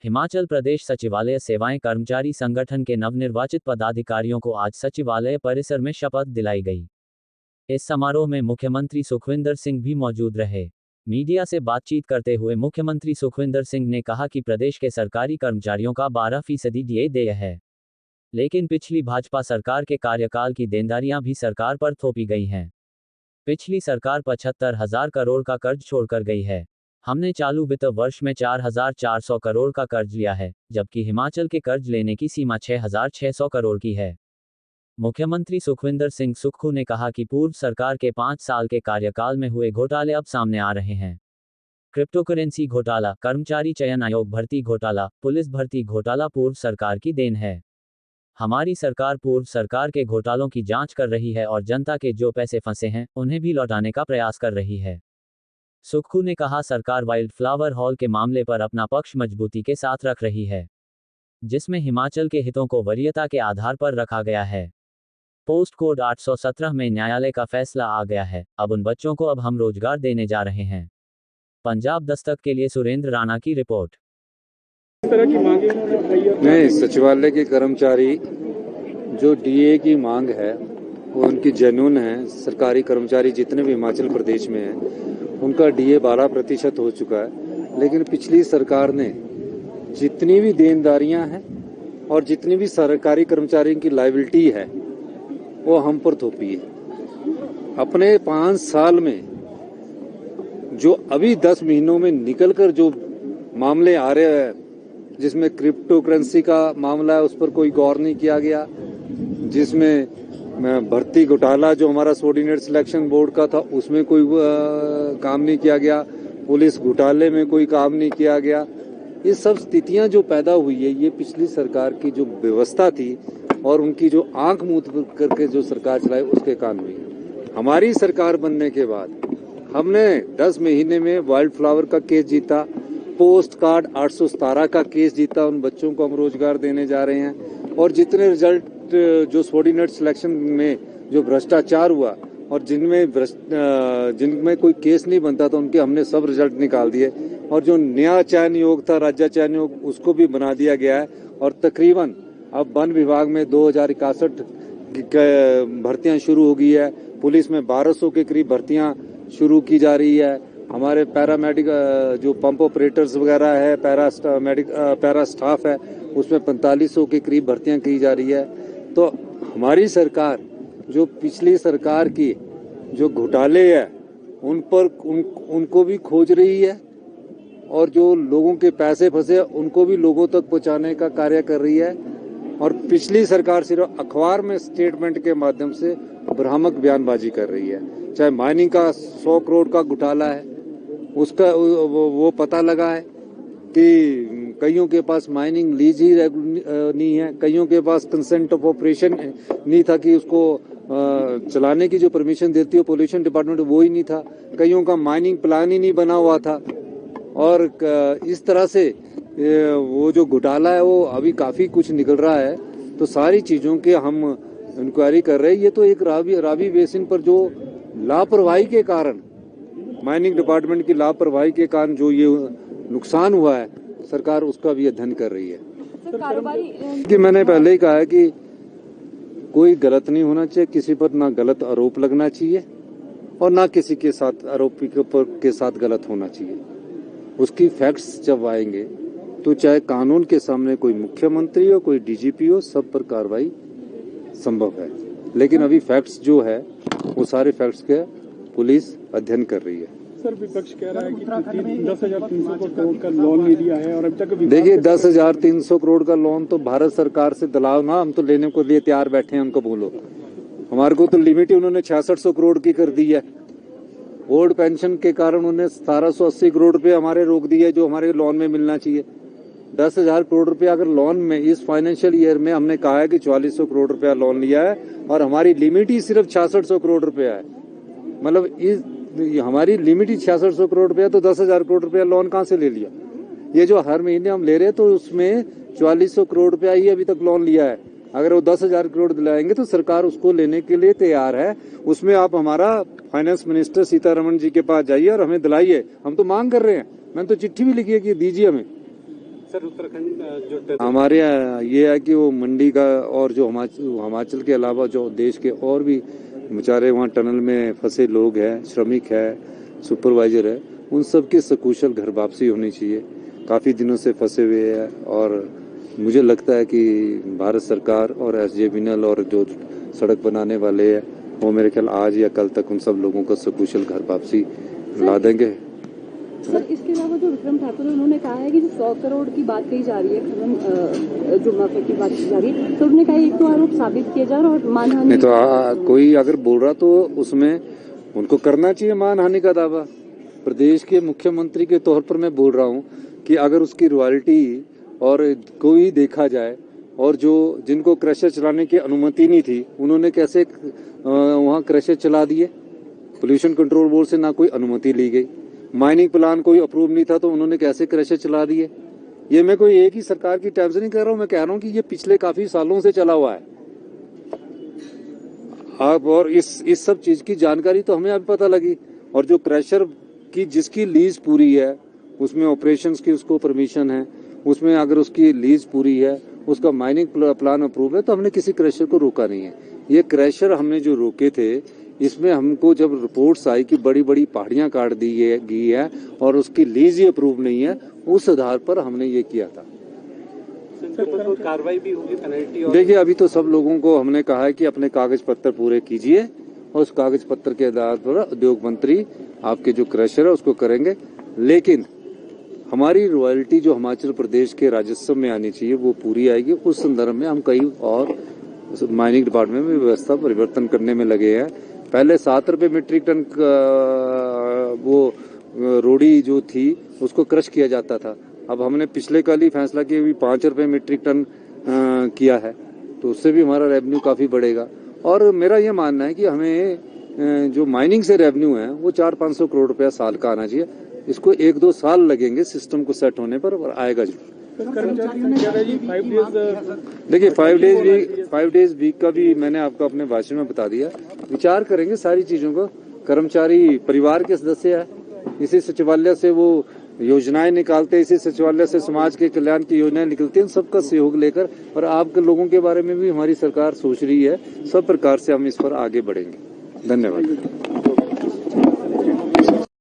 हिमाचल प्रदेश सचिवालय सेवाएं कर्मचारी संगठन के नवनिर्वाचित पदाधिकारियों को आज सचिवालय परिसर में शपथ दिलाई गई। इस समारोह में मुख्यमंत्री सुखविंदर सिंह भी मौजूद रहे। मीडिया से बातचीत करते हुए मुख्यमंत्री सुखविंदर सिंह ने कहा कि प्रदेश के सरकारी कर्मचारियों का 12% डीए देय है, लेकिन पिछली भाजपा सरकार के कार्यकाल की देनदारियां भी सरकार पर थोपी गई हैं। पिछली सरकार 75,000 करोड़ का कर्ज छोड़कर गई है। हमने चालू वित्त वर्ष में 4,400 करोड़ का कर्ज लिया है, जबकि हिमाचल के कर्ज लेने की सीमा 6,600 करोड़ की है। मुख्यमंत्री सुखविंदर सिंह सुक्खू ने कहा कि पूर्व सरकार के 5 साल के कार्यकाल में हुए घोटाले अब सामने आ रहे हैं। क्रिप्टोकरेंसी घोटाला, कर्मचारी चयन आयोग भर्ती घोटाला, पुलिस भर्ती घोटाला पूर्व सरकार की देन है। हमारी सरकार पूर्व सरकार के घोटालों की जांच कर रही है और जनता के जो पैसे फंसे हैं उन्हें भी लौटाने का प्रयास कर रही है। सुक्खू ने कहा सरकार वाइल्ड फ्लावर हॉल के मामले पर अपना पक्ष मजबूती के साथ रख रही है, जिसमें हिमाचल के हितों को वरीयता के आधार पर रखा गया है। पोस्ट कोड 817 में न्यायालय का फैसला आ गया है, अब उन बच्चों को अब हम रोजगार देने जा रहे हैं। पंजाब दस्तक के लिए सुरेंद्र राणा की रिपोर्ट। नहीं, सचिवालय के कर्मचारी जो डीए की मांग है वो उनकी जेन्युइन है। सरकारी कर्मचारी जितने भी हिमाचल प्रदेश में हैं उनका डीए 12% हो चुका है, लेकिन पिछली सरकार ने जितनी भी देनदारियां हैं और जितनी भी सरकारी कर्मचारियों की लायबिलिटी है वो हम पर थोपी है। अपने 5 साल में जो अभी 10 महीनों में निकलकर जो मामले आ रहे हैं, जिसमें क्रिप्टो करेंसी का मामला है उस पर कोई गौर नहीं किया गया, जिसमें भर्ती घोटाला जो हमारा सबऑर्डिनेट सिलेक्शन बोर्ड का था उसमें कोई काम नहीं किया गया, पुलिस घोटाले में कोई काम नहीं किया गया। ये सब स्थितियां जो पैदा हुई है ये पिछली सरकार की जो व्यवस्था थी और उनकी जो आंख मूंद करके जो सरकार चलाई उसके कारण हुई। हमारी सरकार बनने के बाद हमने 10 महीने में वाइल्ड फ्लावर का केस जीता, पोस्ट कार्ड 817 का केस जीता, उन बच्चों को हम रोजगार देने जा रहे हैं। और जितने रिजल्ट जो सबऑर्डिनेट सिलेक्शन में जो भ्रष्टाचार हुआ और जिनमें कोई केस नहीं बनता था उनके हमने सब रिजल्ट निकाल दिए। और जो नया चयन योग था, राज्य चयन योग, उसको भी बना दिया गया है। और तकरीबन अब वन विभाग में 2061 भर्तियां शुरू हो गई है, पुलिस में 1200 के करीब भर्तियां शुरू की जा रही है। हमारे पैरामेडिक जो पंप ऑपरेटर्स वगैरह है, पैरा स्टाफ है, उसमें 4500 के करीब भर्तियां की जा रही है। तो हमारी सरकार जो पिछली सरकार की जो घोटाले है उनको भी खोज रही है और जो लोगों के पैसे फंसे उनको भी लोगों तक पहुंचाने का कार्य कर रही है। और पिछली सरकार सिर्फ अखबार में स्टेटमेंट के माध्यम से भ्रामक बयानबाजी कर रही है। चाहे माइनिंग का 100 करोड़ का घोटाला है, उसका वो पता लगा है कि कईयों के पास माइनिंग लीज ही नहीं है, कईयों के पास कंसेंट ऑफ ऑपरेशन नहीं था कि उसको चलाने की जो परमिशन देती है पोल्यूशन डिपार्टमेंट वो ही नहीं था, कईयों का माइनिंग प्लान ही नहीं बना हुआ था। और इस तरह से वो जो घोटाला है वो अभी काफी कुछ निकल रहा है। तो सारी चीजों के हम इंक्वायरी कर रहे हैं। ये तो एक रावी बेसिन पर जो लापरवाही के कारण, माइनिंग डिपार्टमेंट की लापरवाही के कारण जो ये नुकसान हुआ है, सरकार उसका भी अध्ययन कर रही है। कि मैंने पहले ही कहा है कि कोई गलत नहीं होना चाहिए, किसी पर ना गलत आरोप लगना चाहिए और ना किसी के साथ आरोपी के साथ गलत होना चाहिए। उसकी फैक्ट्स जब आएंगे तो चाहे कानून के सामने कोई मुख्यमंत्री हो, कोई डीजीपी हो, सब पर कार्रवाई संभव है। लेकिन अभी फैक्ट्स जो है वो सारे फैक्ट्स के पुलिस अध्ययन कर रही है। सर, विपक्ष कह रहा है कि 10,300 करोड़ का लोन ले लिया है और अभी तक देखिए 10,300 करोड़ का लोन तो भारत सरकार से दिलाओ ना, हम तो लेने को लिए तैयार बैठे हैं, उनको बोलो। हमारे को तो लिमिट ही उन्होंने 6600 करोड़ की कर दी है। ओल्ड पेंशन के कारण उन्होंने 1780 करोड़ रुपए हमारे रोक दिए जो हमारे लोन में मिलना चाहिए। 10,000 करोड़ रुपया अगर लोन में इस फाइनेंशियल ईयर में हमने कहा है कि 4400 करोड़ रुपया लोन लिया है और हमारी लिमिट ही सिर्फ 6600 करोड़ रुपया है। मतलब हमारी लिमिट ही 6600 करोड़ रुपया, तो 10,000 करोड़ रुपया लोन कहाँ से ले लिया? ये जो हर महीने हम ले रहे हैं तो उसमें 4400 करोड़ रुपया ही अभी तक लोन लिया है। अगर वो 10,000 करोड़ दिलाएंगे तो सरकार उसको लेने के लिए तैयार है। उसमें आप हमारा फाइनेंस मिनिस्टर सीतारमण जी के पास जाइए और हमें दिलाइए। हम तो मांग कर रहे हैं, मैंने तो चिट्ठी भी लिखी है कि दीजिए हमें। सर उत्तराखंड जो हमारे यहाँ ये है कि वो मंडी का और जो हिमाचल के अलावा जो देश के और भी बेचारे वहाँ टनल में फंसे लोग हैं, श्रमिक है, सुपरवाइजर है, उन सब की सकुशल घर वापसी होनी चाहिए। काफ़ी दिनों से फंसे हुए हैं और मुझे लगता है कि भारत सरकार और SJVNL और जो सड़क बनाने वाले हैं वो मेरे ख्याल आज या कल तक उन सब लोगों को सकुशल घर वापसी ला देंगे। सर इसके अलावा जो विक्रम ठाकुर उन्होंने कहा है कि जो 100 करोड़ की बात कही जा रही है, खनन जो माफिया की बात की जा रही है, तो उन्होंने कहा एक तो आरोप साबित किया जा रहा और मानहानि नहीं तो कोई अगर बोल रहा तो उसमें उनको करना चाहिए मानहानि का दावा। प्रदेश के मुख्यमंत्री के तौर पर मैं बोल रहा हूँ कि अगर उसकी रॉयल्टी और कोई देखा जाए और जो जिनको क्रशर चलाने की अनुमति नहीं थी उन्होंने कैसे वहाँ क्रशर चला दिए। पोल्यूशन कंट्रोल बोर्ड से ना कोई अनुमति ली गई, माइनिंग प्लान कोई अप्रूव नहीं था तो उन्होंने कैसे क्रशर चला दिए। ये मैं कोई एक ही सरकार की टाइम से नहीं कह रहा हूँ, मैं कह रहा हूँ कि ये पिछले काफी सालों से चला हुआ है। आप और इस सब चीज की जानकारी तो हमें अभी पता लगी। और जो क्रशर की जिसकी लीज पूरी है उसमें ऑपरेशंस की उसको परमिशन है, उसमें अगर उसकी लीज पूरी है, उसका माइनिंग प्लान अप्रूव है, तो हमने किसी क्रशर को रोका नहीं है। ये क्रशर हमने जो रोके थे इसमें हमको जब रिपोर्ट्स आई कि बड़ी बड़ी पहाड़ियां काट दी गई है और उसकी लीज ही अप्रूव नहीं है, उस आधार पर हमने ये किया था। तो कार्रवाई भी होगी, पेनल्टी? देखिए अभी तो सब लोगों को हमने कहा है कि अपने कागज पत्र पूरे कीजिए और उस कागज पत्र के आधार पर उद्योग मंत्री आपके जो क्रशर है उसको करेंगे। लेकिन हमारी रॉयल्टी जो हिमाचल प्रदेश के राजस्व में आनी चाहिए वो पूरी आएगी। उस संदर्भ में हम कई और माइनिंग डिपार्टमेंट में व्यवस्था परिवर्तन करने में लगे हैं। पहले 7 रुपए मीट्रिक टन वो रोड़ी जो थी उसको क्रश किया जाता था, अब हमने पिछले कल ही फैसला किया भी 5 रुपए मीट्रिक टन किया है, तो उससे भी हमारा रेवेन्यू काफी बढ़ेगा। और मेरा ये मानना है कि हमें जो माइनिंग से रेवेन्यू है वो 400-500 करोड़ रुपया साल का आना चाहिए। इसको 1-2 साल लगेंगे सिस्टम को सेट होने पर आएगा जरूर। देखिए 5 डेज वीक का भी मैंने आपको अपने भाषण में बता दिया। विचार करेंगे सारी चीजों को। कर्मचारी परिवार के सदस्य है, इसी सचिवालय से वो योजनाएं निकालते, इसी सचिवालय से समाज के कल्याण की योजनाएं निकलती हैं, सबका सहयोग लेकर और आपके लोगों के बारे में भी हमारी सरकार सोच रही है। सब प्रकार से हम इस पर आगे बढ़ेंगे। धन्यवाद।